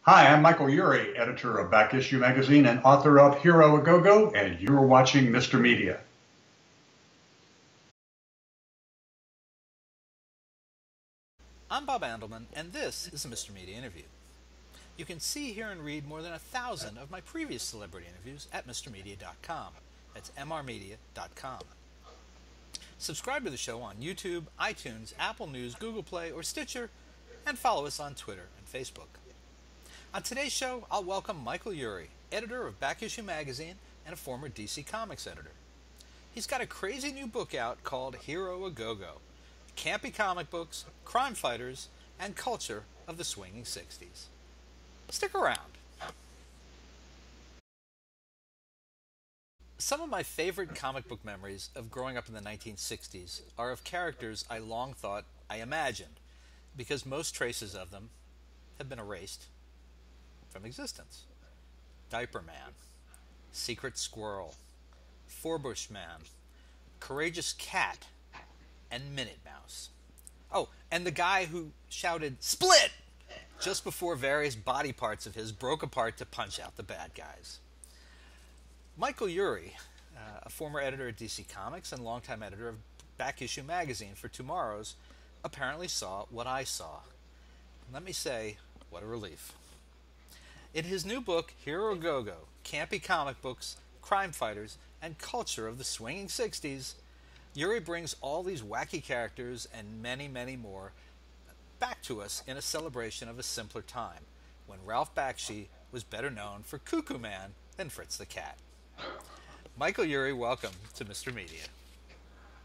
Hi, I'm Michael Eury, editor of Back Issue Magazine and author of HeroAGoGo, and you're watching Mr. Media. I'm Bob Andelman, and this is a Mr. Media interview. You can see, hear, and read more than 1,000 of my previous celebrity interviews at MrMedia.com. That's MRmedia.com. Subscribe to the show on YouTube, iTunes, Apple News, Google Play, or Stitcher, and follow us on Twitter and Facebook. On today's show, I'll welcome Michael Eury, editor of Back Issue Magazine and a former DC Comics editor. He's got a crazy new book out called HeroAGoGo, Campy Comic Books, Crime Fighters, and Culture of the Swinging 60s. Stick around. Some of my favorite comic book memories of growing up in the 1960s are of characters I long thought I imagined, because most traces of them have been erased from existence. Diaper Man, Secret Squirrel, Forbush Man, Courageous Cat, and Minute Mouse. Oh, and the guy who shouted, "Split!" just before various body parts of his broke apart to punch out the bad guys. Michael Eury, a former editor at DC Comics and longtime editor of Back Issue Magazine for Tomorrow's, apparently saw what I saw. Let me say, what a relief. In his new book, HeroAGoGo, Campy Comic Books, Crime Fighters, and Culture of the Swinging 60s, Eury brings all these wacky characters and many, many more back to us in a celebration of a simpler time, when Ralph Bakshi was better known for Cuckoo Man than Fritz the Cat. Michael Eury, welcome to Mr. Media.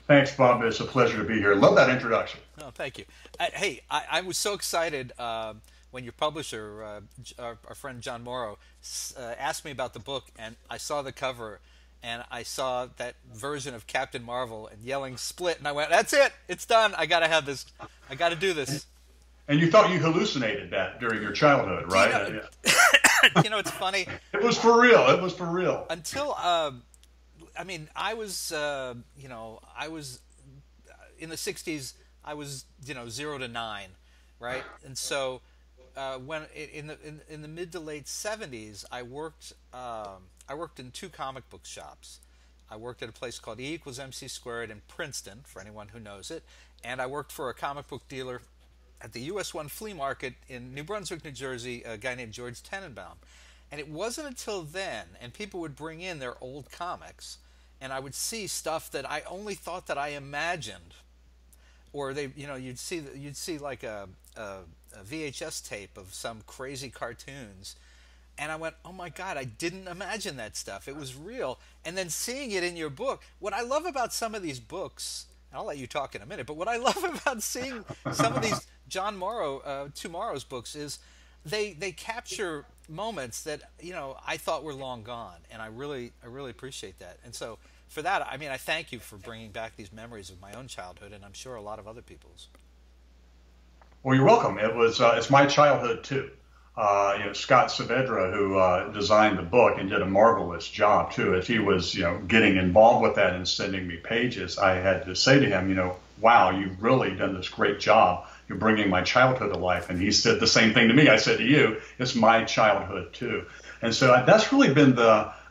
Thanks, Bob. It's a pleasure to be here. Love that introduction. Oh, thank you. Hey, I was so excited when your publisher, our friend John Morrow, asked me about the book, and I saw the cover, and I saw that version of Captain Marvel and yelling "Split," and I went, "That's it! It's done! I got to have this! I got to do this!" And you thought you hallucinated that during your childhood, right? You know, it's funny. It was for real. It was for real. Until, I mean, I was in the 60s. I was 0 to 9, right? And so when in the mid to late 70s, I worked in two comic book shops. I worked at a place called E=MC² in Princeton, for anyone who knows it, and I worked for a comic book dealer at the US 1 flea market in New Brunswick, New Jersey, a guy named George Tenenbaum. And it wasn't until then, and people would bring in their old comics, and I would see stuff that I only thought that I imagined, or they, you'd see like a VHS tape of some crazy cartoons, and I went, "Oh my God, I didn't imagine that stuff. It was real." And then seeing it in your book, what I love about some of these books, and I'll let you talk in a minute, but what I love about seeing some of these John Morrow, Tomorrow's books is they capture moments that I thought were long gone, and I really appreciate that. And so for that, I mean, I thank you for bringing back these memories of my own childhood, and I'm sure a lot of other people's. Well, you're welcome. It was it's my childhood too. Scott Saavedra, who designed the book and did a marvelous job too. As he was getting involved with that and sending me pages, I had to say to him, "Wow, you've really done this great job. You're bringing my childhood to life." And he said the same thing to me. I said to you, "It's my childhood too." And so that's really been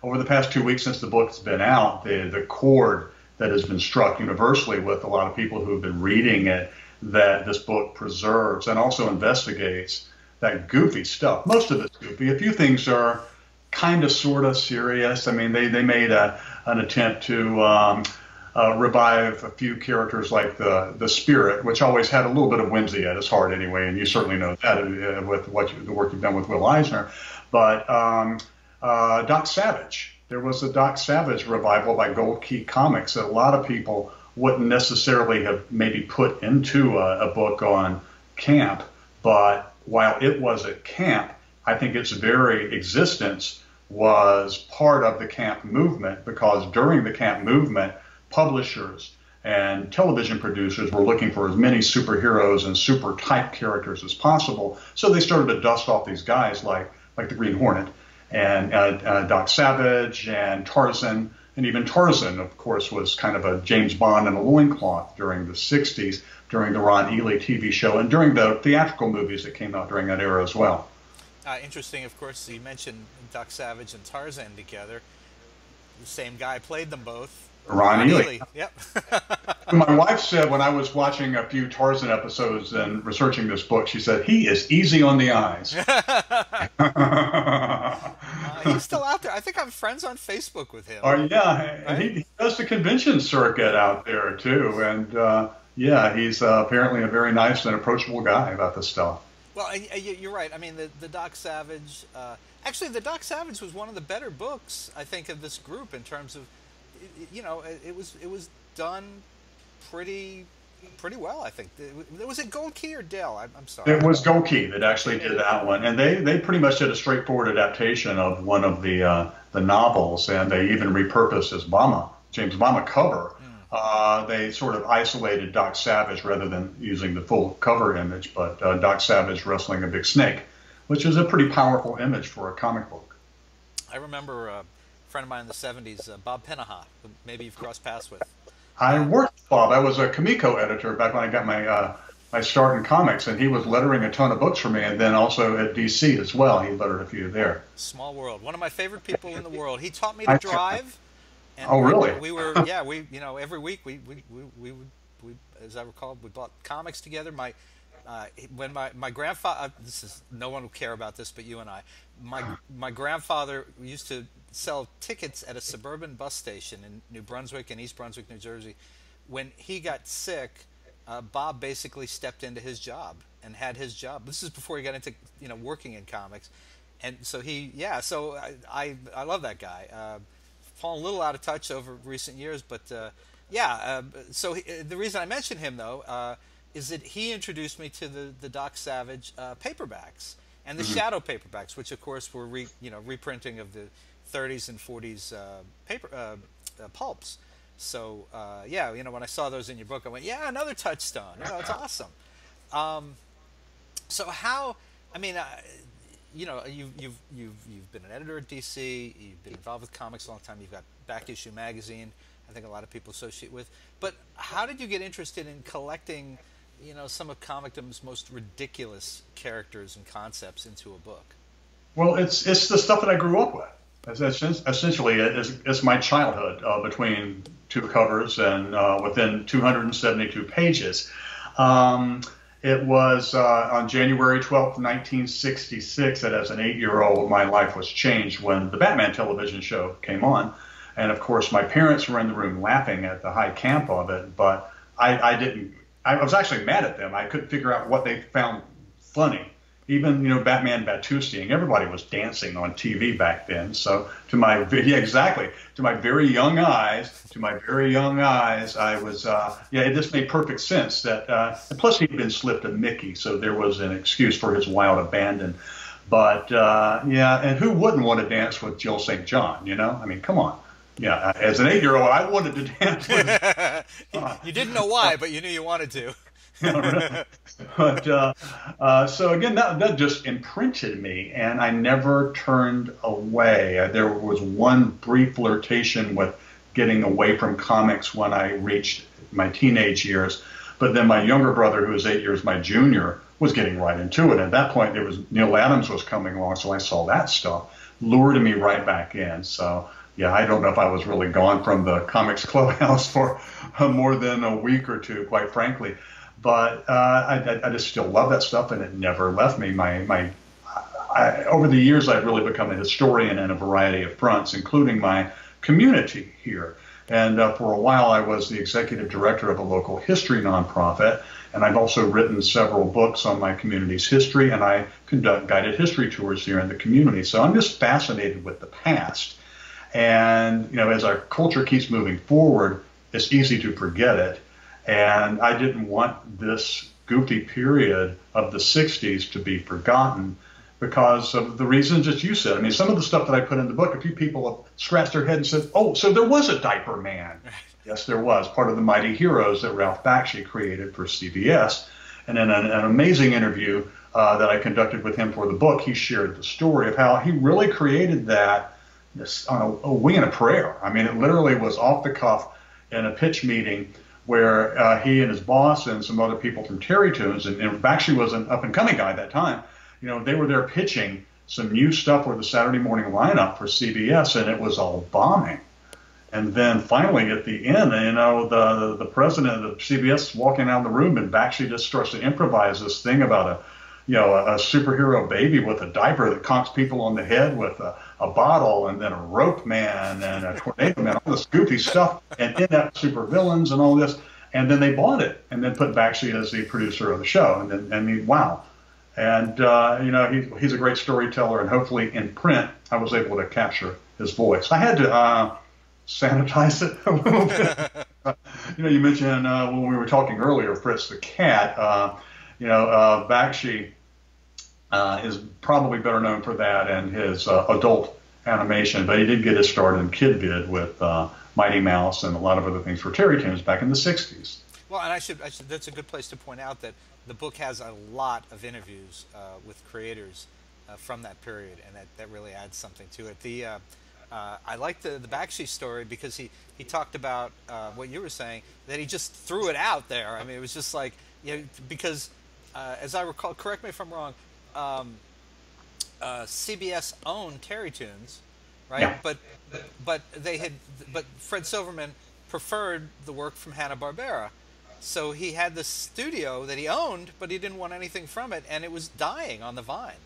over the past 2 weeks since the book's been out, the chord that has been struck universally with a lot of people who've been reading it, that this book preserves and also investigates that goofy stuff. Most of it's goofy. A few things are kind of sort of serious. I mean, they made an attempt to revive a few characters like the Spirit, which always had a little bit of whimsy at its heart anyway, and you certainly know that with the work you've done with Will Eisner. But Doc Savage, there was a Doc Savage revival by Gold Key Comics that a lot of people wouldn't necessarily have maybe put into a book on camp, but while it was at camp, I think its very existence was part of the camp movement, because during the camp movement, publishers and television producers were looking for as many superheroes and super type characters as possible. So they started to dust off these guys like the Green Hornet and Doc Savage and Tarzan. And even Tarzan, of course, was kind of a James Bond in a loincloth during the 60s, during the Ron Ely TV show, and during the theatrical movies that came out during that era as well. Interesting, of course, you mentioned Duck Savage and Tarzan together. The same guy played them both. Ron Ron Ely. Ely. Yep. My wife said when I was watching a few Tarzan episodes and researching this book, she said, he is easy on the eyes. He's still out there. I think I'm friends on Facebook with him. Oh, yeah. And Right? he does the convention circuit out there, too. And, yeah, he's apparently a very nice and approachable guy about this stuff. Well, you're right. I mean, the Doc Savage. Actually, the Doc Savage was one of the better books, I think, of this group in terms of, it was done pretty well. I think. Was it Gold Key or Dell? I'm sorry. It was Goki that actually did that one, and they pretty much did a straightforward adaptation of one of the novels, and they even repurposed his James Bama cover. They sort of isolated Doc Savage rather than using the full cover image, but Doc Savage wrestling a big snake, which is a pretty powerful image for a comic book. I remember a friend of mine in the '70s, Bob Penaha, who maybe you've crossed paths with. I worked with Bob. I was a Comico editor back when I got my start in comics, and he was lettering a ton of books for me, and then also at DC as well. He lettered a few there. Small world. One of my favorite people in the world. He taught me to drive. And Oh, really? we were, yeah, every week we as I recall, we bought comics together. When my grandfather, no one will care about this but you and I. My grandfather used to sell tickets at a suburban bus station in New Brunswick and East Brunswick, New Jersey. When he got sick, Bob basically stepped into his job and had his job. This is before he got into working in comics, and so So I love that guy. Fallen a little out of touch over recent years, but the reason I mention him though is that he introduced me to the Doc Savage paperbacks and the Shadow paperbacks, which of course were reprinting of the 30s and 40s paper pulps. So when I saw those in your book, I went, yeah, another touchstone. It's awesome. So how? I mean. You've been an editor at DC. You've been involved with comics a long time. You've got Back Issue magazine. I think a lot of people associate with. But how did you get interested in collecting, some of comicdom's most ridiculous characters and concepts into a book? Well, it's the stuff that I grew up with. Essentially, it's my childhood between two covers and within 272 pages. It was on January 12th, 1966, that as an 8-year-old, my life was changed when the Batman television show came on. And of course, my parents were in the room laughing at the high camp of it, but I was actually mad at them. I couldn't figure out what they found funny. Even, Batman Batustiing, everybody was dancing on TV back then. So to my very young eyes, I was, it just made perfect sense that, and plus he'd been slipped a Mickey, so there was an excuse for his wild abandon. But, and who wouldn't want to dance with Jill St. John, I mean, come on. Yeah, as an 8-year-old, I wanted to dance with You didn't know why, but you knew you wanted to. But so again, that just imprinted me, and I never turned away. There was one brief flirtation with getting away from comics when I reached my teenage years, but then my younger brother, who was 8 years my junior, was getting right into it. At that point, Neil Adams was coming along, so I saw that stuff, lured me right back in. So yeah, I don't know if I was really gone from the comics clubhouse for more than a week or two, quite frankly. But I just still love that stuff, and it never left me. Over the years, I've really become a historian in a variety of fronts, including my community here. And for a while, I was the executive director of a local history nonprofit, and I've also written several books on my community's history, and I conduct guided history tours here in the community. So I'm just fascinated with the past. And, as our culture keeps moving forward, it's easy to forget it. And I didn't want this goofy period of the 60s to be forgotten because of the reasons that you said. I mean, some of the stuff that I put in the book, a few people have scratched their head and said, oh, so there was a diaper man. Yes, there was, part of the Mighty Heroes that Ralph Bakshi created for CBS. And in an amazing interview that I conducted with him for the book, he shared the story of how he really created that on a wing and a prayer. I mean, it literally was off the cuff in a pitch meeting where he and his boss and some other people from Carrey Tunes, and Bakshi was an up-and-coming guy at that time, they were there pitching some new stuff for the Saturday morning lineup for CBS, and it was all bombing. And then finally at the end, the president of CBS is walking out of the room, and Bakshi just starts to improvise this thing about a superhero baby with a diaper that conks people on the head with a bottle, and then a rope man and a tornado man, all this goofy stuff, and inept super villains and all this. And then they bought it and then put Bakshi as the producer of the show. And then, wow. And, he's a great storyteller, and hopefully in print, I was able to capture his voice. I had to sanitize it a little bit. You mentioned when we were talking earlier, Fritz the cat, Bakshi is probably better known for that and his adult animation, but he did get his start in Kid Vid with Mighty Mouse and a lot of other things for Carrey Tunes back in the 60s. Well, and I should that's a good place to point out that the book has a lot of interviews with creators from that period, and that really adds something to it. I like the Bakshi story because he talked about what you were saying, that he just threw it out there. I mean, it was just like, because as I recall, correct me if I'm wrong, CBS owned Carrey Tunes, right? Yeah. But Fred Silverman preferred the work from Hanna-Barbera. So he had the studio that he owned, but he didn't want anything from it, and it was dying on the vine.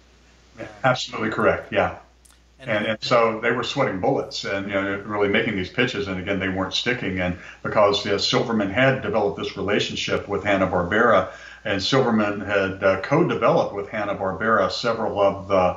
Absolutely correct, yeah. And so they were sweating bullets and really making these pitches, and again they weren't sticking. And because Silverman had developed this relationship with Hanna-Barbera, and Silverman had co-developed with Hanna-Barbera several of the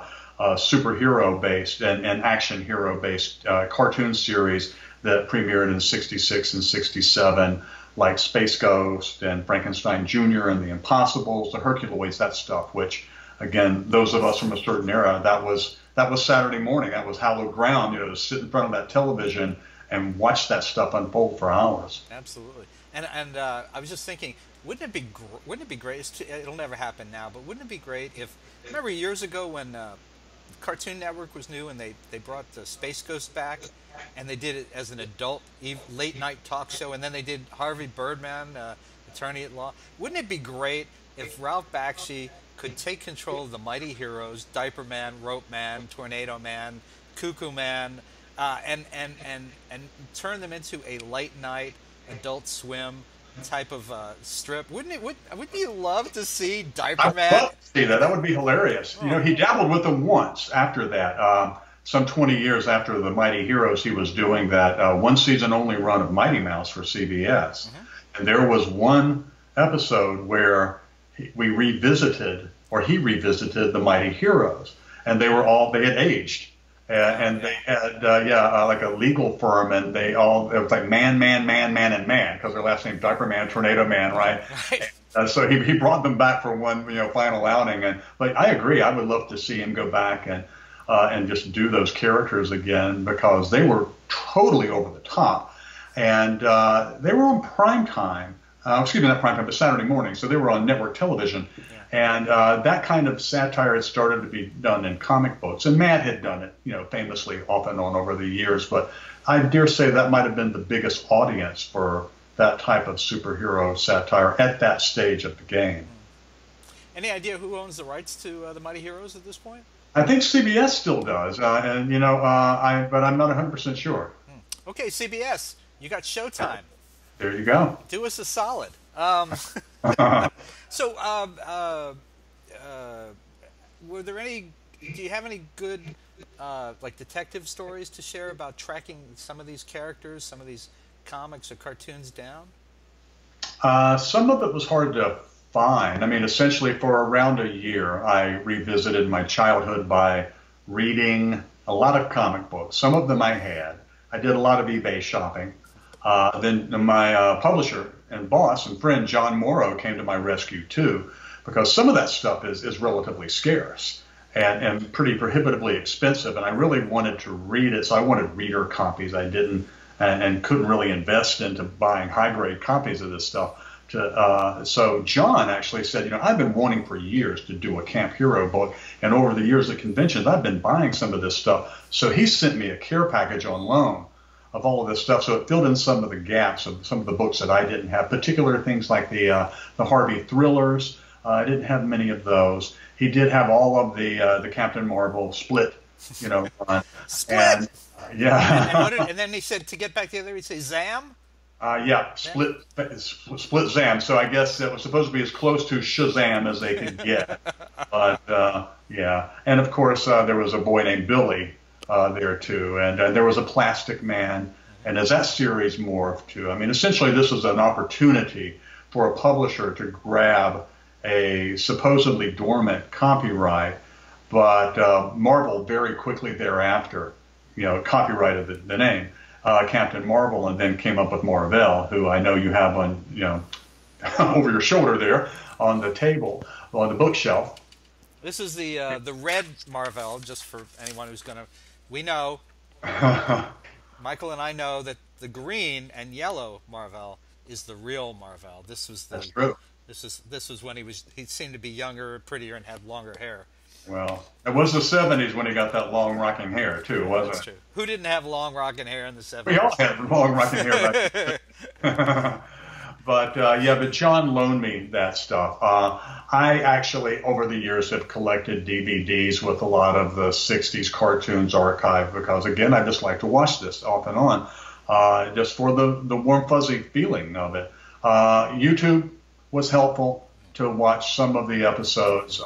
superhero-based and action hero-based cartoon series that premiered in '66 and '67, like Space Ghost and Frankenstein Jr. and The Impossibles, the Herculoids, that stuff. Which, again, those of us from a certain era, that was Saturday morning. That was hallowed ground, to sit in front of that television and watch that stuff unfold for hours. Absolutely. And I was just thinking, wouldn't it be great? It'll never happen now, but wouldn't it be great if, remember years ago when Cartoon Network was new and they brought the Space Ghost back, and they did it as an adult late night talk show, and then they did Harvey Birdman, Attorney at Law. Wouldn't it be great if Ralph Bakshi could take control of the Mighty Heroes, Diaper Man, Rope Man, Tornado Man, Cuckoo Man, and turn them into a late night Adult Swim type of strip? Wouldn't you love to see Diaper Man? I'd love to see that. That would be hilarious. Oh. He dabbled with them once after that. Some 20 years after the Mighty Heroes, he was doing that one season only run of Mighty Mouse for CBS. Mm-hmm. And there was one episode where he revisited the Mighty Heroes, and they had aged, and they had like a legal firm, and it was like man, and man, because their last name Diaper Man, Tornado Man, right? Right. So he brought them back for one final outing, but I agree, I would love to see him go back and just do those characters again, because they were totally over the top, and they were on prime time. Not prime time, but Saturday morning, so they were on network television. Yeah. And that kind of satire had started to be done in comic books, and Matt had done it, famously off and on over the years. But I dare say that might have been the biggest audience for that type of superhero satire at that stage of the game. Any idea who owns the rights to the Mighty Heroes at this point? I think CBS still does, but I'm not 100% sure. Okay, CBS, you got Showtime. There you go. Do us a solid. So, were there any? Do you have any good, like detective stories to share about tracking some of these characters, some of these comics or cartoons down? Some of it was hard to find. I mean, essentially, for around a year, I revisited my childhood by reading a lot of comic books. Some of them I had. I did a lot of eBay shopping. Then my publisher and boss and friend John Morrow came to my rescue too, because some of that stuff is relatively scarce and pretty prohibitively expensive, and I really wanted to read it, so I wanted reader copies. I didn't and couldn't really invest into buying high-grade copies of this stuff. So John actually said, I've been wanting for years to do a Camp Hero book, and over the years at conventions, I've been buying some of this stuff. So he sent me a care package on loan of all of this stuff, so it filled in some of the gaps of some of the books that I didn't have, particular things like the Harvey thrillers, I didn't have many of those. He did have all of the Captain Marvel split, run. Split. And yeah. And then he said to get back together, he'd say Zam. Yeah, split Zam. So I guess it was supposed to be as close to Shazam as they could get. But yeah, and of course there was a boy named Billy there too, and there was a Plastic Man. And as that series morphed too, I mean, essentially this was an opportunity for a publisher to grab a supposedly dormant copyright, but Marvel very quickly thereafter, copyrighted the name. Captain Marvel, and then came up with Marvel, who I know you have on, over your shoulder there on the table, on the bookshelf. This is the red Marvel, just for anyone who's going to... We know, Michael and I know that the green and yellow Marvel is the real Marvel. That's true. This was when he seemed to be younger, prettier, and had longer hair. Well, it was the 70s when he got that long rocking hair, too, wasn't That's it? true. Who didn't have long rocking hair in the 70s? We all had long rocking hair back but John loaned me that stuff. I actually, over the years, have collected DVDs with a lot of the 60s cartoons archive because, again, I just like to watch this off and on, just for the warm, fuzzy feeling of it. YouTube was helpful to watch some of the episodes.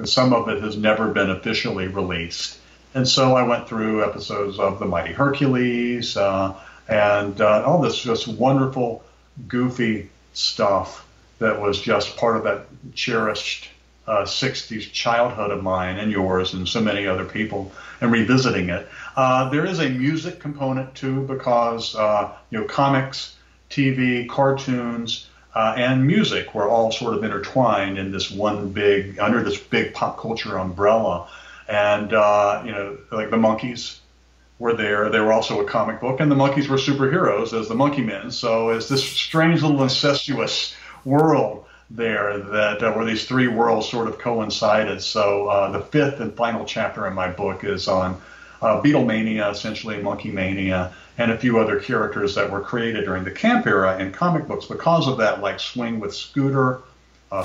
Some of it has never been officially released. And so I went through episodes of The Mighty Hercules and all this just wonderful, goofy stuff that was just part of that cherished 60s childhood of mine and yours and so many other people, and revisiting it. There is a music component, too, because comics, TV, cartoons, and music were all sort of intertwined in this under this big pop culture umbrella. And, like the Monkees were there. They were also a comic book, and the Monkees were superheroes as the Monkey Men. So it's this strange little incestuous world there that where these three worlds sort of coincided. So the fifth and final chapter in my book is on Beatlemania, essentially Monkey Mania, and a few other characters that were created during the camp era in comic books because of that, like Swing with Scooter,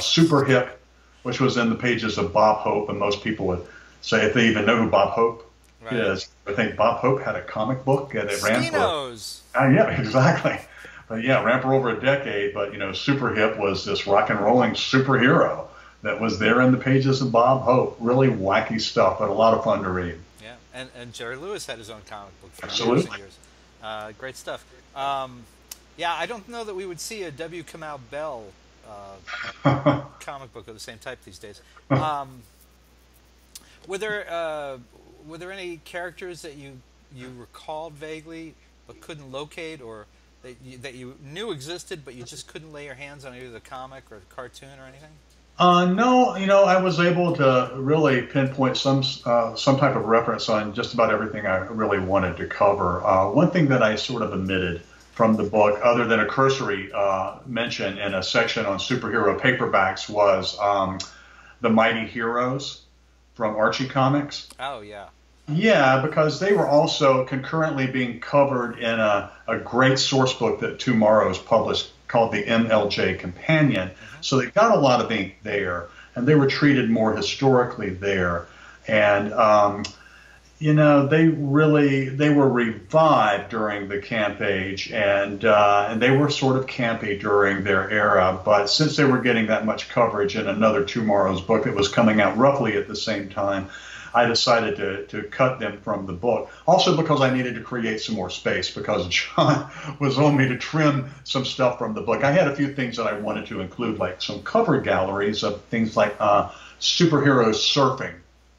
Super Hip, which was in the pages of Bob Hope, and most people would say, if they even know who Bob Hope is, I think Bob Hope had a comic book and it ran for... yeah, exactly. But yeah, ran for over a decade, but Super Hip was this rock and rolling superhero that was there in the pages of Bob Hope. Really wacky stuff, but a lot of fun to read. Yeah, and Jerry Lewis had his own comic book for Absolutely. years and years. Great stuff. Yeah, I don't know that we would see a W. Kamau Bell comic book of the same type these days. Were there any characters that you recalled vaguely but couldn't locate, or that you knew existed but you just couldn't lay your hands on either the comic or the cartoon or anything? No, I was able to really pinpoint some type of reference on just about everything I really wanted to cover. One thing that I sort of omitted from the book, other than a cursory mention in a section on superhero paperbacks, was the Mighty Heroes from Archie Comics. Oh, yeah. Yeah, because they were also concurrently being covered in a great source book that Tomorrow's published called the MLJ Companion. Mm-hmm. So they got a lot of ink there, and they were treated more historically there. And, they were revived during the camp age, and they were sort of campy during their era. But since they were getting that much coverage in another Tomorrow's book that was coming out roughly at the same time, I decided to cut them from the book. Also because I needed to create some more space, because John was on me to trim some stuff from the book. I had a few things that I wanted to include, like some cover galleries of things like superheroes surfing.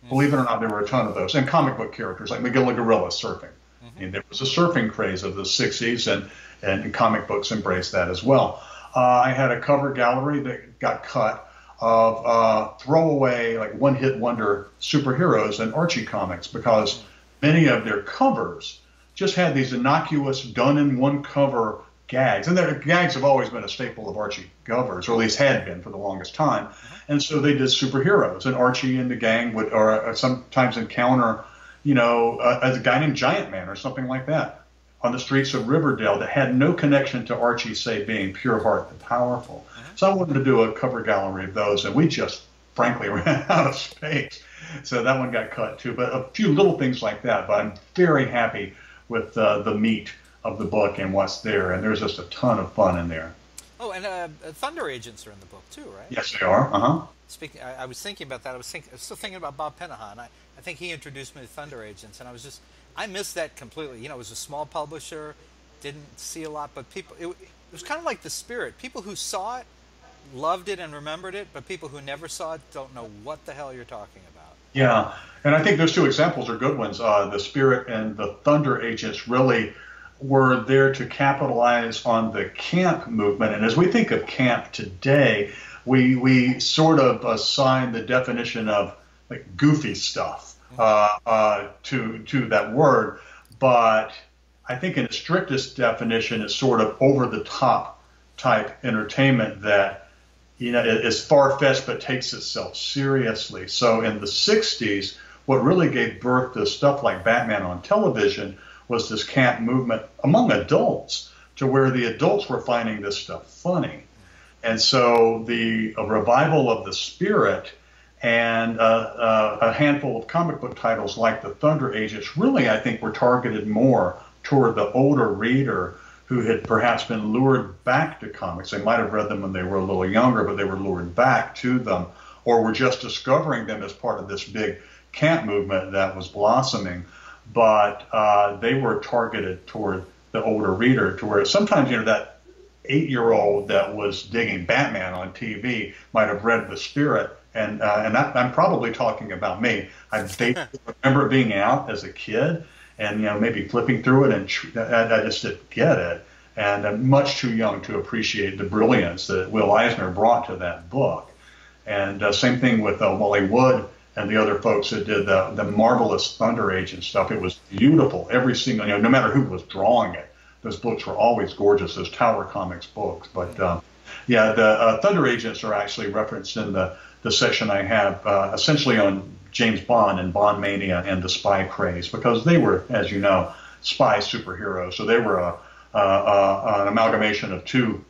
Believe it or not, there were a ton of those. And comic book characters like Magilla Gorilla surfing. Mm-hmm. And there was a surfing craze of the 60s, and comic books embraced that as well. I had a cover gallery that got cut of throwaway, like one-hit wonder superheroes in Archie Comics, because many of their covers just had these innocuous, done-in-one-cover gags. And their gags have always been a staple of Archie covers, or at least had been for the longest time. And so they did superheroes, and Archie and the gang would sometimes encounter, a guy named Giant Man or something like that. on the streets of Riverdale that had no connection to Archie, say, being Pure Heart the Powerful. So I wanted to do a cover gallery of those, and we just frankly ran out of space. So that one got cut too. But a few little things like that. But I'm very happy with the meat of the book and what's there. And there's just a ton of fun in there. Oh, and Thunder Agents are in the book too, right? Yes, they are. Uh-huh. Speaking, I was thinking about that. I was still thinking about Bob Penahan. I think he introduced me to Thunder Agents, and I missed that completely. You know, it was a small publisher, didn't see a lot, but it was kind of like The Spirit. People who saw it loved it and remembered it, but people who never saw it don't know what the hell you're talking about. Yeah, and I think those two examples are good ones. The Spirit and the Thunder Agents really were there to capitalize on the camp movement. And as we think of camp today, we sort of assign the definition of like goofy stuff to that word. But I think in its strictest definition, it's sort of over the top type entertainment that, you know, is far-fetched but takes itself seriously. So in the 60s, what really gave birth to stuff like Batman on television was this camp movement among adults, to where the adults were finding this stuff funny. And so a revival of the Spirit and a handful of comic book titles like the Thunder Agents really, I think, were targeted more toward the older reader who had perhaps been lured back to comics. They might have read them when they were a little younger, but they were lured back to them, or were just discovering them as part of this big camp movement that was blossoming. But they were targeted toward the older reader, to where sometimes, you know, that 8-year-old that was digging Batman on TV might have read The Spirit, and I'm probably talking about me. I remember being out as a kid, and, you know, maybe flipping through it, and I just didn't get it. And I'm much too young to appreciate the brilliance that Will Eisner brought to that book. And same thing with Wally Wood and the other folks that did the marvelous Thunder Agent stuff. It was beautiful. Every single, you know, no matter who was drawing it, those books were always gorgeous, those Tower Comics books. But yeah, the Thunder Agents are actually referenced in the section I have essentially on James Bond and Bond Mania and the spy craze, because they were, as you know, spy superheroes. So they were an amalgamation of two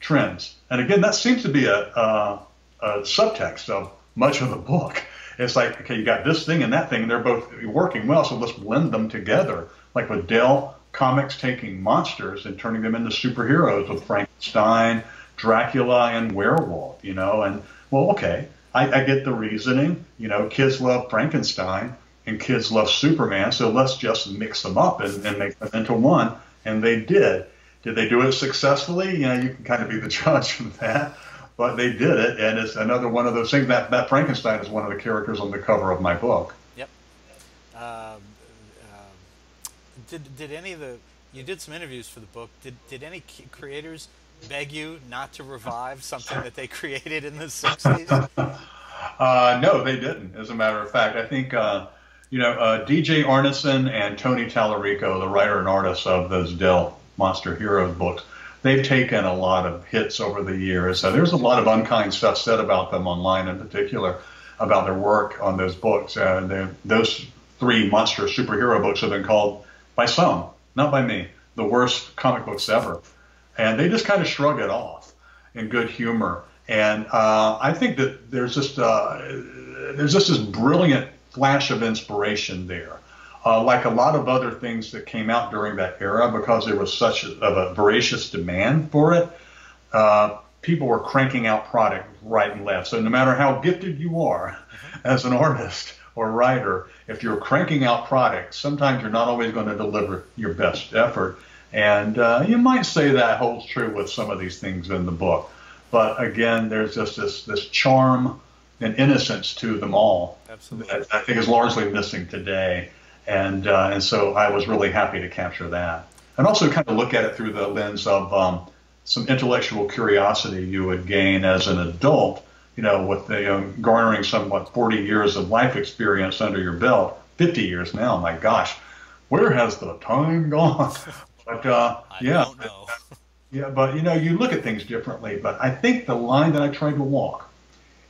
trends. And again, that seems to be a subtext of much of the book. It's like, okay, you got this thing and that thing, and they're both working well, so let's blend them together. Like with Dell Comics taking monsters and turning them into superheroes with Frankenstein, Dracula, and Werewolf, you know. And, well, okay, I get the reasoning. You know, kids love Frankenstein and kids love Superman, so let's just mix them up and make them into one. And they did. Did they do it successfully? You know, you can kind of be the judge of that. But they did it, and it's another one of those things. That Frankenstein is one of the characters on the cover of my book. Yep. Did any of you did some interviews for the book? Did any creators beg you not to revive something that they created in the 60s? No, they didn't. As a matter of fact, I think DJ Arneson and Tony Tallarico, the writer and artist of those Dell Monster Heroes books, they've taken a lot of hits over the years. There's a lot of unkind stuff said about them online, in particular, about their work on those books. Those 3 monster superhero books have been called, by some, not by me, the worst comic books ever. And they just kind of shrug it off in good humor. And I think that there's just this brilliant flash of inspiration there. Like a lot of other things that came out during that era, because there was such a voracious demand for it, people were cranking out product right and left. So no matter how gifted you are as an artist or writer, if you're cranking out product, sometimes you're not always going to deliver your best effort. And you might say that holds true with some of these things in the book. But again, there's just this charm and innocence to them all. Absolutely. That I think is largely missing today. And so I was really happy to capture that. And also kind of look at it through the lens of some intellectual curiosity you would gain as an adult, you know, with the garnering somewhat 40 years of life experience under your belt, 50 years now, my gosh, where has the time gone? But I don't know. Yeah, but, you know, you look at things differently. But I think the line that I tried to walk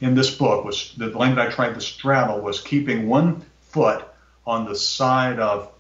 in this book was, the line that I tried to straddle was keeping one foot on the side of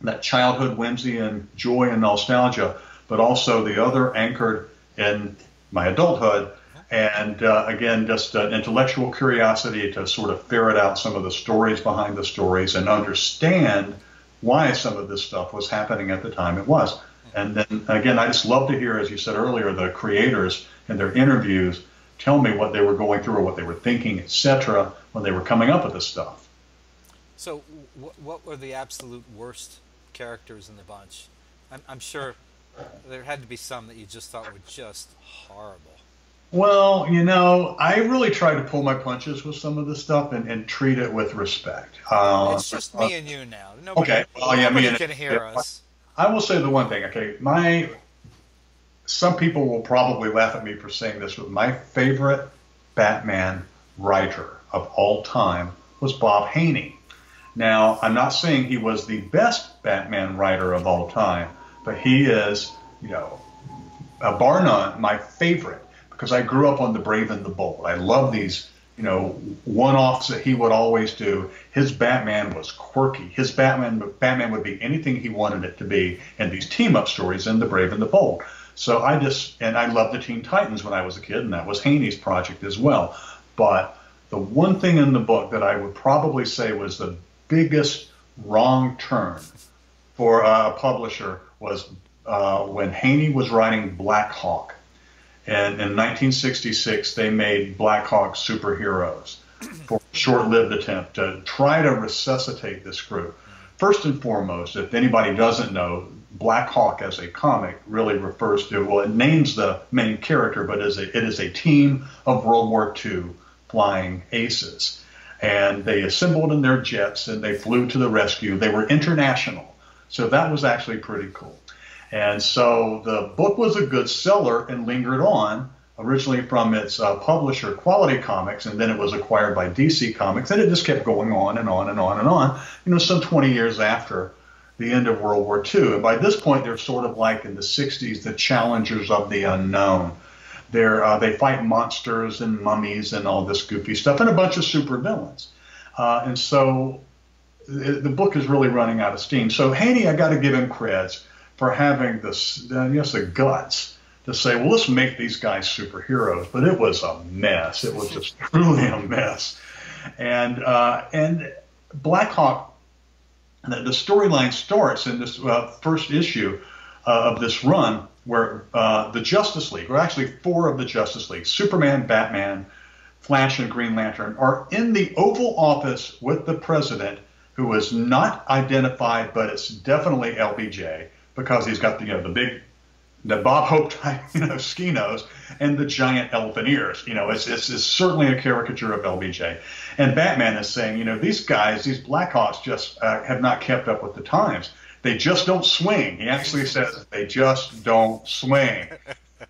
that childhood whimsy and joy and nostalgia, but also the other anchored in my adulthood. And again, just an intellectual curiosity to sort of ferret out some of the stories behind the stories and understand why some of this stuff was happening at the time it was. And then again, I just love to hear, as you said earlier, the creators in their interviews tell me what they were going through or what they were thinking, etc., when they were coming up with this stuff. So, what were the absolute worst characters in the bunch? I'm sure there had to be some that you just thought were just horrible. Well, I really try to pull my punches with some of this stuff and treat it with respect. It's just me and you now. Okay. Well, yeah, nobody can hear us. I will say the one thing. Okay, some people will probably laugh at me for saying this, but my favorite Batman writer of all time was Bob Haney. Now, I'm not saying he was the best Batman writer of all time, but he is, bar none, my favorite, because I grew up on The Brave and the Bold. I love these, one-offs that he would always do. His Batman was quirky. His Batman would be anything he wanted it to be, and these team-up stories in The Brave and the Bold. So I loved the Teen Titans when I was a kid, and that was Haney's project as well. But the one thing in the book that I would probably say was the biggest wrong turn for a publisher was when Haney was writing Blackhawk. And in 1966, they made Blackhawk superheroes for a short-lived attempt to try to resuscitate this group. First and foremost, if anybody doesn't know, Blackhawk as a comic really refers to, well, it names the main character, but it is a team of World War II flying aces. And they assembled in their jets and they flew to the rescue. They were international. So that was actually pretty cool. And so the book was a good seller and lingered on, originally from its publisher, Quality Comics, and then it was acquired by DC Comics, and it just kept going on and on and on and on, some 20 years after the end of World War II. And by this point, they're sort of like in the 60s, the challengers of the unknown. They fight monsters and mummies and all this goofy stuff and a bunch of supervillains. And so the book is really running out of steam. So Haney, I got to give him creds for having the guts to say, well, let's make these guys superheroes. But it was a mess. It was just truly a mess. And Blackhawk, the storyline starts in this first issue of this run where the Justice League, or actually four of the Justice League, Superman, Batman, Flash, and Green Lantern, are in the Oval Office with the president, who is not identified, but it's definitely LBJ, because he's got the Bob Hope type, ski nose and the giant elephant ears. It's certainly a caricature of LBJ. And Batman is saying, these guys, these Blackhawks, just have not kept up with the times. They just don't swing. He actually says they just don't swing.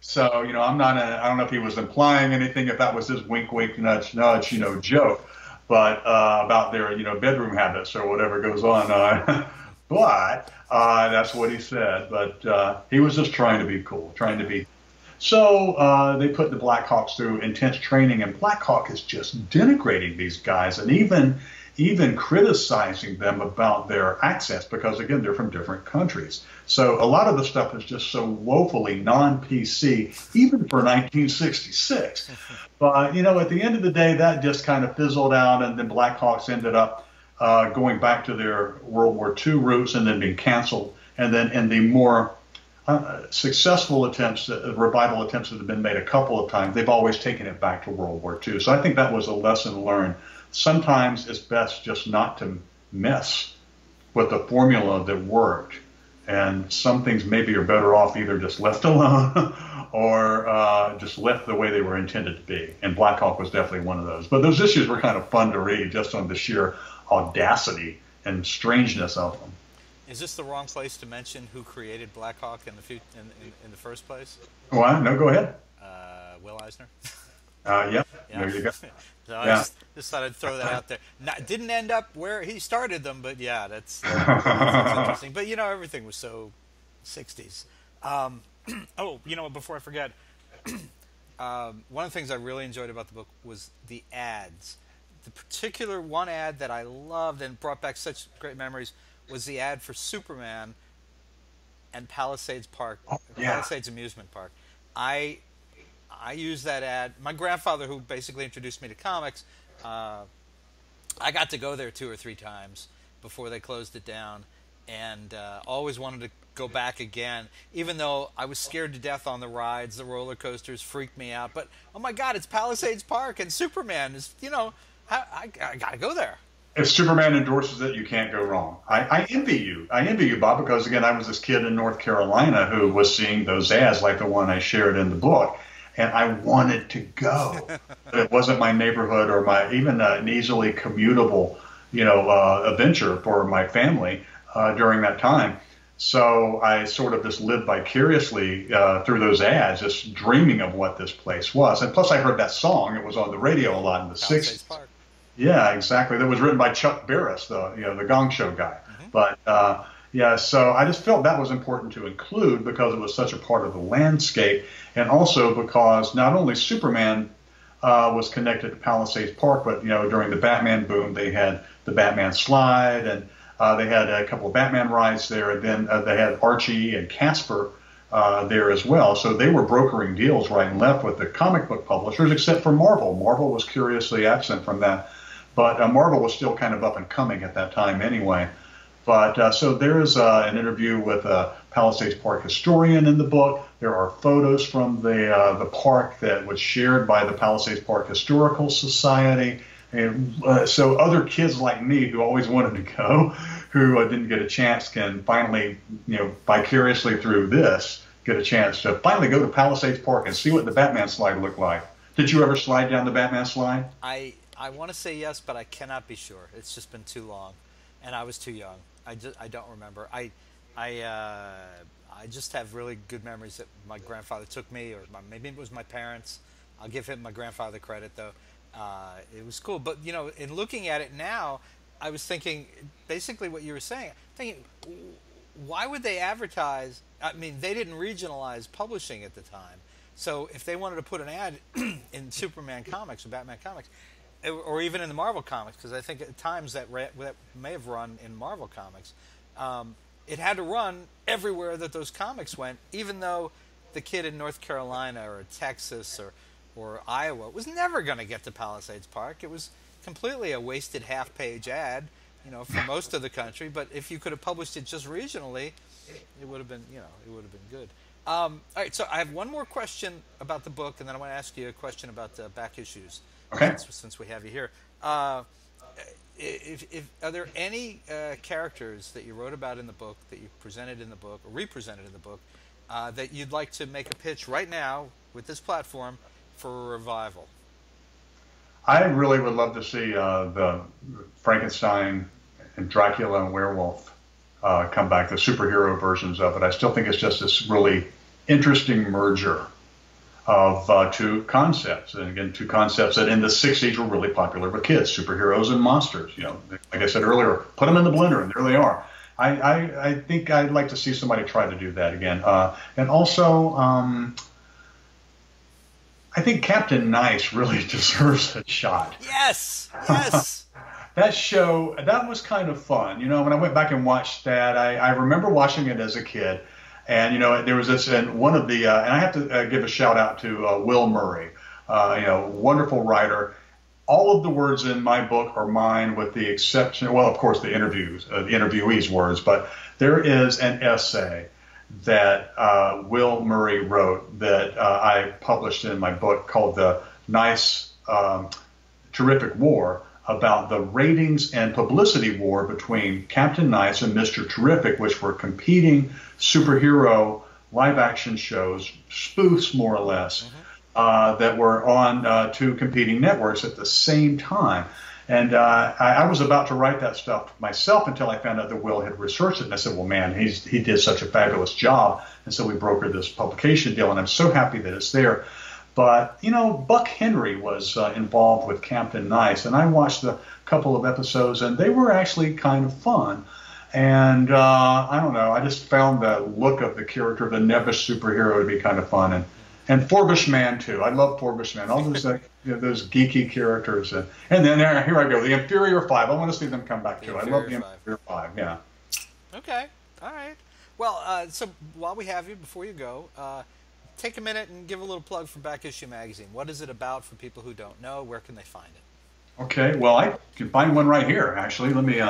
So, I don't know if he was implying anything, if that was his wink, wink, nudge, nudge, joke, but about their, bedroom habits or whatever goes on. But that's what he said. But he was just trying to be cool, So they put the Blackhawks through intense training, and Blackhawk is just denigrating these guys and even criticizing them about their accents, because, again, they're from different countries. So a lot of the stuff is just so woefully non-PC, even for 1966. But, at the end of the day, that just kind of fizzled out, and then Blackhawks ended up going back to their World War II roots and then being canceled. And then in the more successful revival attempts that have been made a couple of times, they've always taken it back to World War II. So I think that was a lesson learned. Sometimes it's best just not to mess with the formula that worked. And some things maybe are better off either just left alone or just left the way they were intended to be. And Blackhawk was definitely one of those. But those issues were kind of fun to read just on the sheer audacity and strangeness of them. Is this the wrong place to mention who created Blackhawk in the first place? Well, no, go ahead. Will Eisner. Yeah, there you go. So I just thought I'd throw that out there. Didn't end up where he started them, but yeah, that's interesting. But everything was so 60s. Before I forget, one of the things I really enjoyed about the book was the ads. The particular one ad that I loved and brought back such great memories was the ad for Superman and Palisades Park, Oh, yeah. Palisades Amusement Park. I I used that ad. My grandfather, who basically introduced me to comics, uh, I got to go there 2 or 3 times before they closed it down, and always wanted to go back again. Even though I was scared to death on the rides, the roller coasters freaked me out. But oh my God, it's Palisades Park, and Superman is, I got to go there. If Superman endorses it, you can't go wrong. I envy you. I envy you, Bob, because again, I was this kid in North Carolina who was seeing those ads like the one I shared in the book, and I wanted to go. But it wasn't my neighborhood or my even an easily commutable, adventure for my family during that time. So I sort of just lived vicariously through those ads, just dreaming of what this place was. And plus, I heard that song. It was on the radio a lot in the Palisades 60s. Park. Yeah, exactly. That was written by Chuck Barris, the Gong Show guy. Mm-hmm. But yeah, so I just felt that was important to include because it was such a part of the landscape, and also because not only Superman was connected to Palisades Park, but during the Batman boom, they had the Batman slide, and they had a couple of Batman rides there, and then they had Archie and Casper there as well. So they were brokering deals right and left with the comic book publishers, except for Marvel. Marvel was curiously absent from that. But Marvel was still kind of up and coming at that time anyway. But so there's an interview with a Palisades Park historian in the book. There are photos from the park that was shared by the Palisades Park Historical Society. And so other kids like me who always wanted to go, who didn't get a chance, can finally, vicariously through this, get a chance to finally go to Palisades Park and see what the Batman slide looked like. Did you ever slide down the Batman slide? I want to say yes, but I cannot be sure. It's just been too long, and I was too young. I don't remember. I just have really good memories that my grandfather took me, or maybe it was my parents. I'll give him my grandfather credit though. It was cool, but in looking at it now, I was thinking basically what you were saying. Thinking, why would they advertise? I mean, they didn't regionalize publishing at the time, so if they wanted to put an ad in Superman comics or Batman comics, or even in the Marvel comics, because I think at times that may have run in Marvel comics, it had to run everywhere that those comics went, even though the kid in North Carolina or Texas or Iowa was never going to get to Palisades Park. It was completely a wasted half-page ad, for most of the country. But if you could have published it just regionally, it would have been, it would have been good. All right, so I have one more question about the book, and then I want to ask you a question about the back issues. Okay. Since we have you here, if are there any characters that you wrote about in the book, that you presented in the book or represented in the book, that you'd like to make a pitch right now with this platform for a revival? I really would love to see the Frankenstein and Dracula and werewolf come back, the superhero versions of it. I still think it's just this really interesting merger of two concepts. And again, two concepts that in the 60s were really popular with kids, superheroes and monsters. Like I said earlier, put them in the blender and there they are. I think I'd like to see somebody try to do that again. And also, I think Captain Nice really deserves a shot. Yes, yes. That show, that was kind of fun. When I went back and watched that, I remember watching it as a kid. And, there was this, and one of the, and I have to give a shout out to Will Murray, wonderful writer. All of the words in my book are mine with the exception, well, of course, the interviewee's words, but there is an essay that Will Murray wrote that I published in my book called The Nice Terrific War, about the ratings and publicity war between Captain Nice and Mr. Terrific, which were competing superhero live-action shows, spoofs more or less, that were on two competing networks at the same time. And I was about to write that stuff myself until I found out that Will had researched it. And I said, well, man, he did such a fabulous job. And so we brokered this publication deal, and I'm so happy that it's there. But, Buck Henry was involved with Captain Nice, and I watched a couple of episodes, and they were actually kind of fun. And I don't know, I just found the look of the character, the nebbish superhero, to be kind of fun. And Forbish Man, too. I love Forbish Man, all those those geeky characters. And then here I go, the Inferior Five. I want to see them come back, too. I love the Inferior Five, yeah. Okay. All right. Well, so while we have you, before you go, take a minute and give a little plug for Back Issue Magazine. What is it about for people who don't know? Where can they find it? Okay, well, I can find one right here, actually. Let me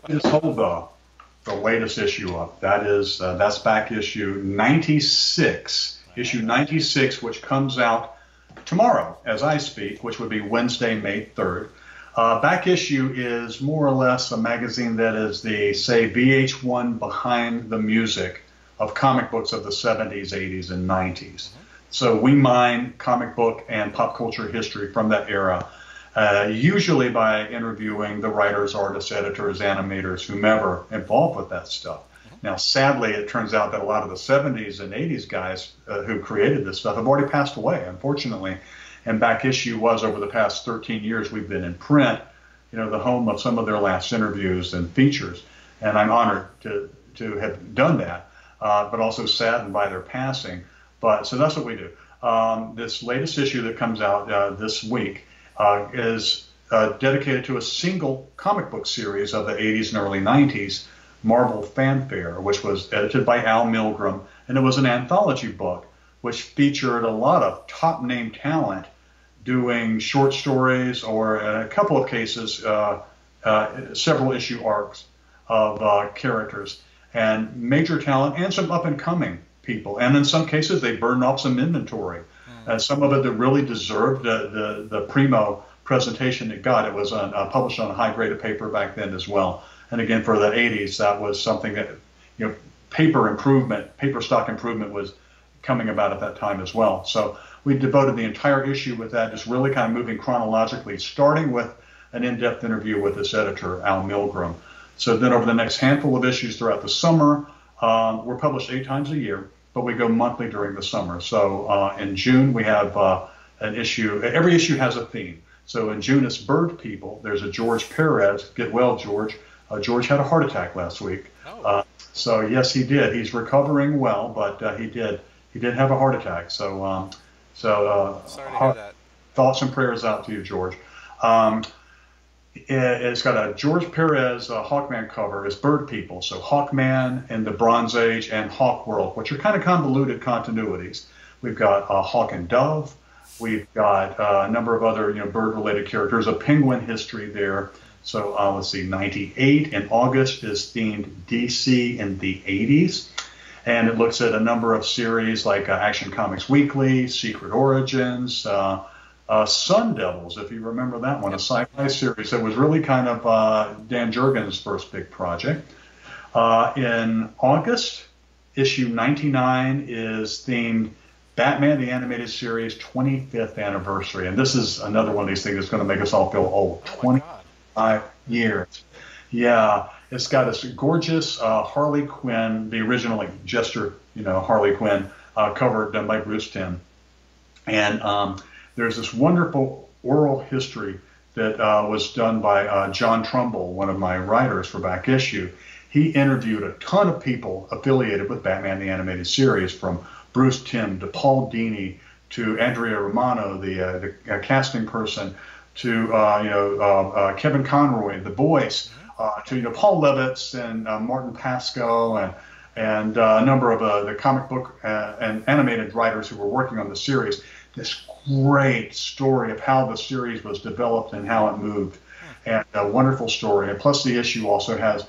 just hold the latest issue up. That's back issue 96, issue 96, which comes out tomorrow as I speak, which would be Wednesday, May 3rd. Back issue is more or less a magazine that is the, say, VH1 behind the music of comic books of the 70s, 80s, and 90s. So we mine comic book and pop culture history from that era, usually by interviewing the writers, artists, editors, animators, whomever involved with that stuff. Now, sadly, it turns out that a lot of the 70s and 80s guys who created this stuff have already passed away, unfortunately. And Back Issue was, over the past 13 years, we've been in print, the home of some of their last interviews and features. And I'm honored to have done that, but also saddened by their passing. So that's what we do. This latest issue that comes out this week is dedicated to a single comic book series of the 80s and early 90s, Marvel Fanfare, which was edited by Al Milgrom, and it was an anthology book which featured a lot of top-name talent doing short stories, or in a couple of cases, several issue arcs of characters, and major talent and some up-and-coming people. And in some cases, they burned off some inventory. Some of it that really deserved the primo presentation it got. It was published on a high-graded paper back then as well. And again, for the 80s, that was something that, paper stock improvement was coming about at that time as well. So we devoted the entire issue with that, just really kind of moving chronologically, starting with an in-depth interview with this editor, Al Milgrom. So then over the next handful of issues throughout the summer, we're published 8 times a year, but we go monthly during the summer. So in June, we have an issue. Every issue has a theme. So in June, it's Bird People. There's a George Perez. Get well, George. George had a heart attack last week. So yes, he did. He's recovering well, but he did have a heart attack. So sorry to hear that. Thoughts and prayers out to you, George. It's got a George Perez Hawkman cover. It's Bird People. So Hawkman in the Bronze Age and Hawk World, which are kind of convoluted continuities. We've got Hawk and Dove. We've got a number of other bird-related characters. A penguin history there. So let's see, 98 in August is themed DC in the 80s. And it looks at a number of series like Action Comics Weekly, Secret Origins, Sun Devils, if you remember that one, a sci-fi series that was really kind of Dan Jurgens' first big project. In August, issue 99 is themed Batman the Animated Series 25th Anniversary. And this is another one of these things that's going to make us all feel old. 25 years. Yeah. It's got this gorgeous Harley Quinn, the original Jester, Harley Quinn, cover done by Bruce Timm. And there's this wonderful oral history that was done by John Trumbull, one of my writers for Back Issue. He interviewed a ton of people affiliated with Batman the Animated Series, from Bruce Timm to Paul Dini to Andrea Romano, the casting person, to Kevin Conroy, the voice, to Paul Levitz and Martin Pasco and a number of the comic book and animated writers who were working on the series. This great story of how the series was developed and how it moved, and a wonderful story. And plus, the issue also has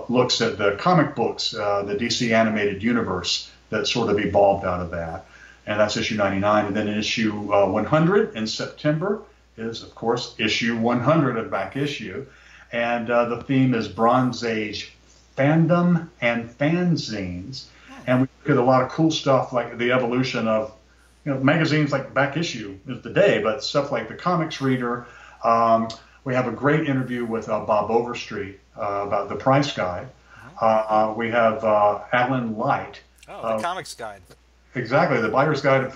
looks at the comic books, the DC animated universe that sort of evolved out of that. And that's issue 99. And then in issue 100 in September is, of course, issue 100 of Back Issue. And the theme is Bronze Age fandom and fanzines. And we look at a lot of cool stuff like the evolution of magazines like Back Issue is the day, but stuff like the Comics Reader. We have a great interview with Bob Overstreet about the Price Guide. We have Alan Light. The Comics Guide. Exactly, the Buyer's Guide.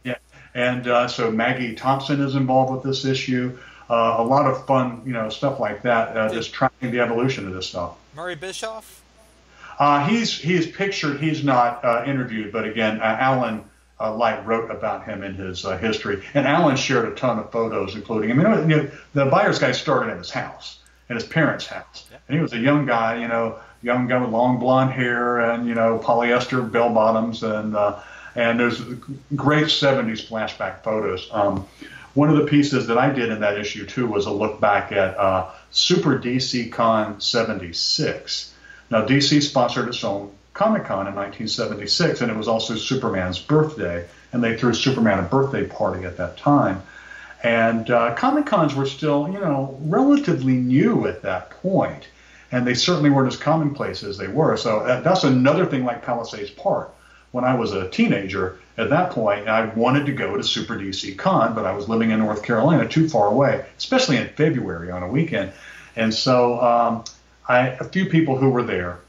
Yeah. And so Maggie Thompson is involved with this issue. A lot of fun, stuff like that, just tracking the evolution of this stuff. Murray Bischoff? He's pictured, he's not interviewed, but again, Alan Light wrote about him in his history. And Alan shared a ton of photos, including, the Buyer's Guide started at his house. in his parents' house. Yeah. And he was a young guy, young guy with long blonde hair and, polyester bell bottoms. And there's great 70s flashback photos. One of the pieces that I did in that issue, too, was a look back at Super DC Con 76. Now, DC sponsored its own Comic-Con in 1976, and it was also Superman's birthday, and they threw Superman a birthday party at that time. And Comic-Cons were still, relatively new at that point, and they certainly weren't as commonplace as they were. So that's another thing like Palisades Park. When I was a teenager, at that point, I wanted to go to Super DC Con, but I was living in North Carolina, too far away, especially in February on a weekend. And so a few people who were there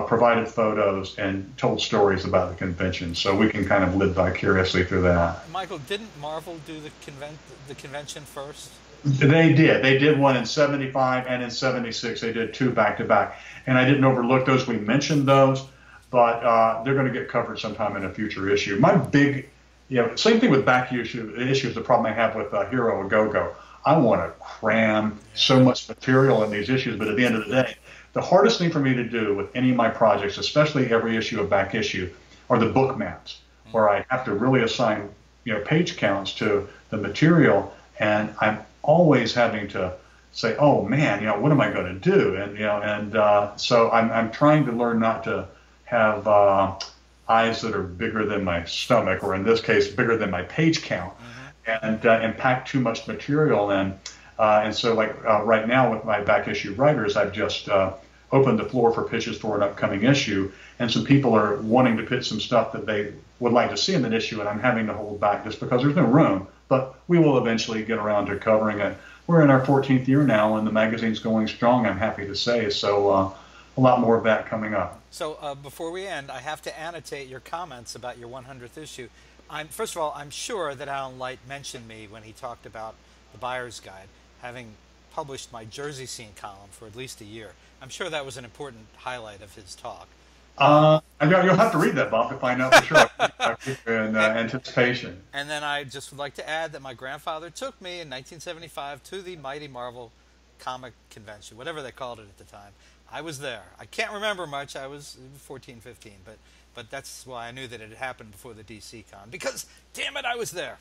provided photos and told stories about the convention, so we can kind of live vicariously through that. Michael, didn't Marvel do the convention first? They did. They did one in 75 and in 76. They did two back to back. And I didn't overlook those. We mentioned those, but they're going to get covered sometime in a future issue. My big, same thing with back issues, the problem I have with HeroAGoGo. I want to cram so much material in these issues, but at the end of the day, the hardest thing for me to do with any of my projects, especially every issue of back issue, are the book maps, where I have to really assign, page counts to the material, and I'm always having to say, oh man, what am I going to do? And so I'm trying to learn not to have eyes that are bigger than my stomach, or in this case, bigger than my page count, and pack too much material in. And so, right now with my back issue writers, I've just opened the floor for pitches for an upcoming issue, and some people are wanting to pitch some stuff that they would like to see in that issue, and I'm having to hold back just because there's no room. But we will eventually get around to covering it. We're in our 14th year now, and the magazine's going strong, I'm happy to say. So a lot more of that coming up. So before we end, I have to annotate your comments about your 100th issue. First of all, I'm sure that Alan Light mentioned me when he talked about the Buyer's Guide, having published my Jersey Scene column for at least a year. I'm sure that was an important highlight of his talk. You'll have to read that, Bob, to find out for sure. In anticipation. And then I just would like to add that my grandfather took me in 1975 to the Mighty Marvel Comic Convention, whatever they called it at the time. I was there. I can't remember much. I was 14, 15, but that's why I knew that it had happened before the DC Con, because, damn it, I was there.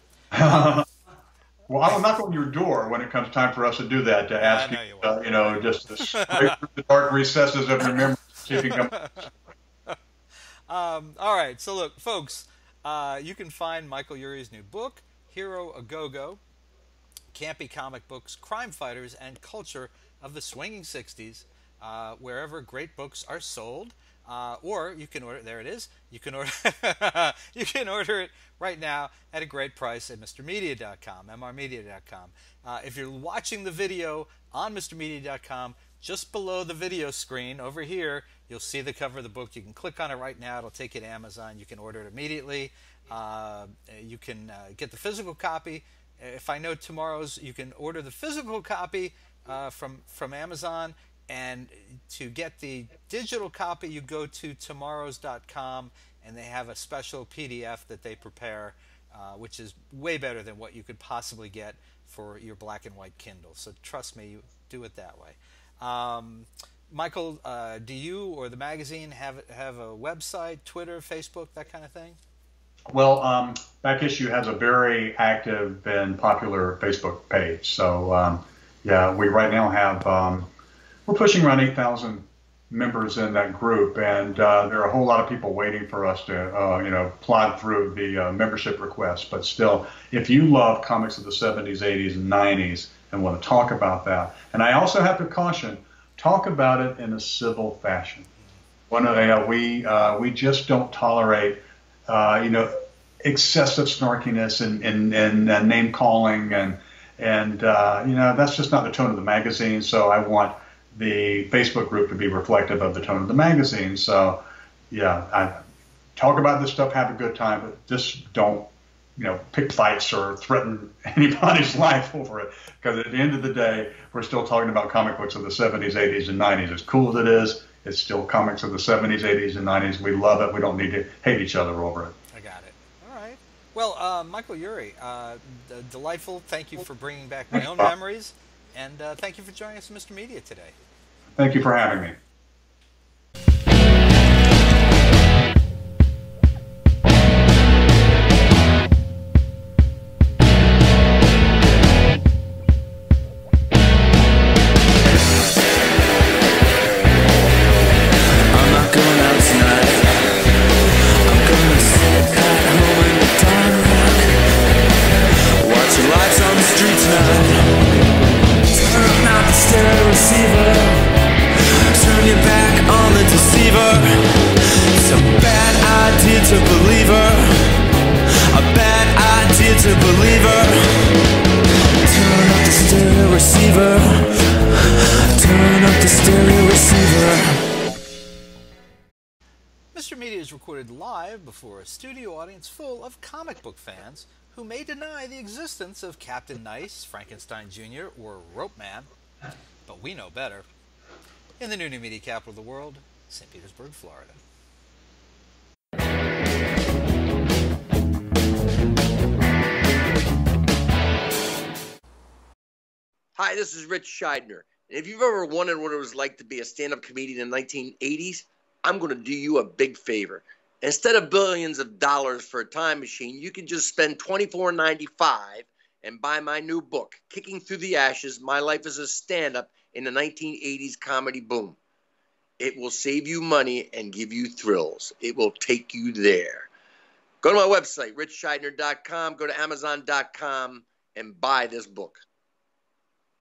Well, I will knock on your door when it comes time for us to do that, to ask you, just to scrape through the dark recesses of your memory, see if you can come. All right, so look, folks, you can find Michael Eury's new book, HeroAGoGo, Campy Comic Books, Crime Fighters, and Culture of the Swinging 60s, wherever great books are sold. Or you can order, there it is, you can order, you can order it right now at a great price at MrMedia.com, mrmedia.com. If you're watching the video on MrMedia.com, just below the video screen over here, you'll see the cover of the book. You can click on it right now. It'll take you to Amazon. You can order it immediately. You can get the physical copy. If I know tomorrow's, you can order the physical copy from Amazon. And to get the digital copy, you go to tomorrows.com, and they have a special PDF that they prepare, which is way better than what you could possibly get for your black and white Kindle. So trust me, you do it that way. Michael, do you or the magazine have a website, Twitter, Facebook, that kind of thing? Well, Back Issue has a very active and popular Facebook page. So, yeah, we right now have... we're pushing around 8,000 members in that group, and there are a whole lot of people waiting for us to, plod through the membership requests. But still, if you love comics of the 70s, 80s, and 90s and want to talk about that, and I also have to caution, talk about it in a civil fashion. We just don't tolerate, excessive snarkiness and name calling, and that's just not the tone of the magazine. So I want the Facebook group to be reflective of the tone of the magazine. So, yeah, I talk about this stuff, have a good time, but just don't, pick fights or threaten anybody's life over it. Because at the end of the day, we're still talking about comic books of the 70s, 80s, and 90s. As cool as it is, it's still comics of the 70s, 80s, and 90s. We love it. We don't need to hate each other over it. I got it. All right. Well, Michael Eury, delightful. Thank you for bringing back my own memories. And thank you for joining us, Mr. Media, today. Thank you for having me. Mr. Media is recorded live before a studio audience full of comic book fans who may deny the existence of Captain Nice, Frankenstein Jr., or Rope Man, but we know better. In the new media capital of the world, St. Petersburg, Florida. Hi, this is Rich Scheidner. And if you've ever wondered what it was like to be a stand-up comedian in the 1980s, I'm going to do you a big favor. Instead of billions of dollars for a time machine, you can just spend $24.95 and buy my new book, Kicking Through the Ashes, My Life as a Stand-Up in the 1980s Comedy Boom. It will save you money and give you thrills. It will take you there. Go to my website, richscheidner.com, go to amazon.com, and buy this book.